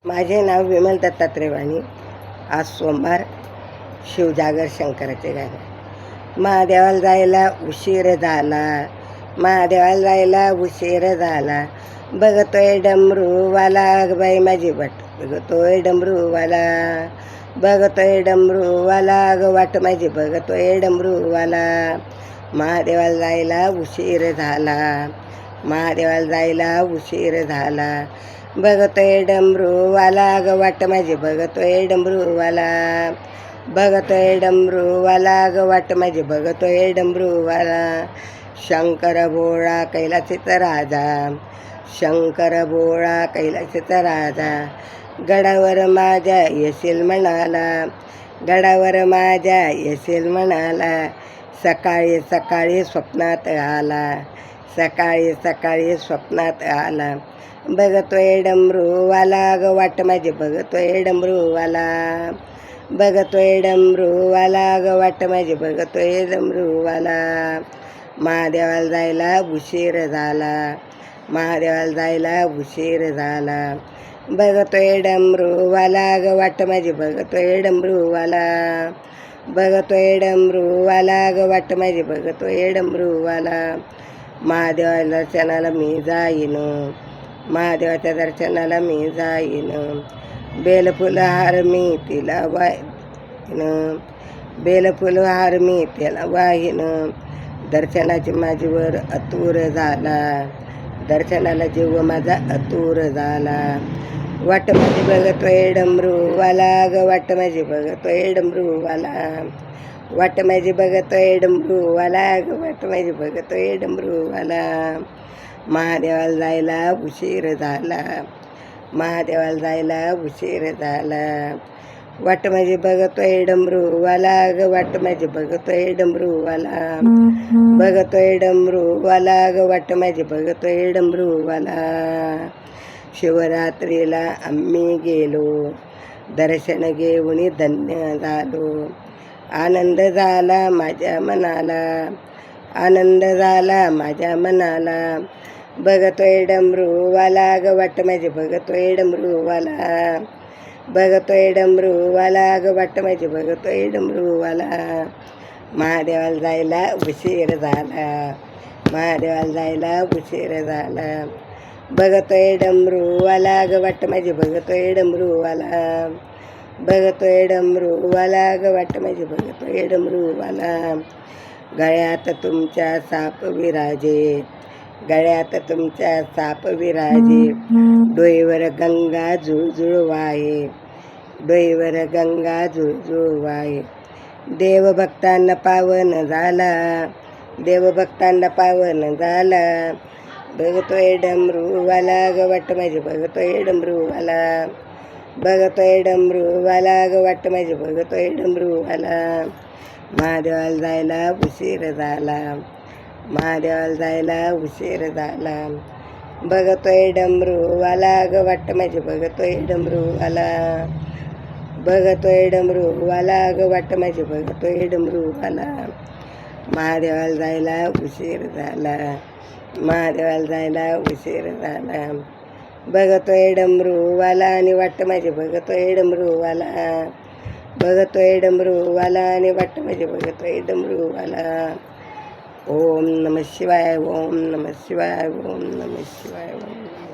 माझे नाव विमल दत्तात्रय वाणी. आज सोमवार, शिवजागर शंकराचे गाणे. महादेवाला जायला उशीर झाला, महादेवाला जायला उशीर झाला, बघतोय डमरूवाला ग बाई माझी वाट, बघतोय डमरूवाला, बघतोय डमरूवाला ग वाट माझी, बघतोय डमरूवाला. महादेवाला जायला उशीर झाला, महादेवाला जायला उशीर झाला, बघतोय डमरूवाला ग वाट माझी, बघतोय डमरूवाला, बघतोय डमरूवाला ग वाट माझी, बघतोय डमरूवाला. शंकर भोळा कैलासीचा राजा, शंकर भोळा कैलासीचा राजा, गडावर माझ्या येशील म्हणाला, गडावर माझ्या येशील म्हणाला. सकाळी सकाळी स्वप्नात आला, सकाळी सकाळी स्वप्नात आला, बघतोय डमरूवाला ग वाट माझी, बघतोय डमरूवाला, बघतोय डमरूवाला ग वाट माझी, बघतोय डमरूवाला. महादेवाला जायला उशीर झाला, महादेवाला जायला उशीर झाला, बघतोय डमरूवाला ग वाट माझी, बघतोय डमरूवाला, बघतोय डमरूवाला ग वाट माझी, बघतोय डमरूवाला. महादेवाच्या दर्शनाला मी जाईन, महादेवाच्या दर्शनाला मी जाईन, बेलफुलहार मी तिला वाहीन, बेलफुलहार मी तिला वाहीन. दर्शनाची माझीवर अतूर झाला, दर्शनाला जीव माझा अतूर झाला, वाट माझी बघतोय डमरूवाला ग वाट माझी, बघतोय डमरूवाला, वाट माझी बघतोय डमरूवाला ग वाट माझी, बघतोय डमरूवाला. महादेवाला जायला उशीर झाला, महादेवाला जायला उशीर झाला, वाट माझी बघतोय डमरूवाला ग वाट माझी, बघतोय डमरूवाला, बघतोय डमरूवाला ग वाट माझी, बघतोय डमरूवाला. शिवरात्रीला आम्ही गेलो, दर्शन घेऊन धन्य झालो, आनंद झाला माझ्या मनाला, आनंद झाला माझ्या मनाला, बघतोय डमरूवाला ग वाट माझी, बघतोय डमरूवाला, बघतोय डमरूवाला ग वाट माझी, बघतोय डमरूवाला. महादेवाला जायला उशीर झाला, महादेवाला जायला उशीर झाला, बघतोय डमरूवाला ग वाट माझी, बघतोय डमरूवाला, बघतोय डमरूवाला ग वाट माझी, बघतोय डमरूवाला. गळ्यात तुमच्या साप विराजे, गळ्यात तुमच्या साप विराजे, डोईवर गंगा झुळझुळ वाहे, डोईवर गंगा झुळझुळ वाहे. देवभक्तांना पावन झाला, देवभक्तांना पावन झाला, बघतोय डमरूवाला ग वाट माझी, बघतोय डमरूवाला, बघतोय डमरूवाला ग वाट माझी, बघतोय डमरूवाला. महादेवाला जायला उशीर झाला, महादेवाला जायला उशीर झाला, बघतोय डमरूवाला ग वाट माझी, बघतोय डमरूवाला, बघतोय डमरूवाला ग वाट माझी, बघतोय डमरूवाला. महादेवाला जायला उशीर झाला, महादेवाला जायला उशीर झाला, बघतोय डमरूवाला आणि वाट माझी, बघतोय डमरूवाला, बघतोय डमरूवाला आणि वाट माझी, बघतोय डमरूवाला. ओम नमः शिवाय, ओम नमः शिवाय, ओम नमः शिवाय, ओम.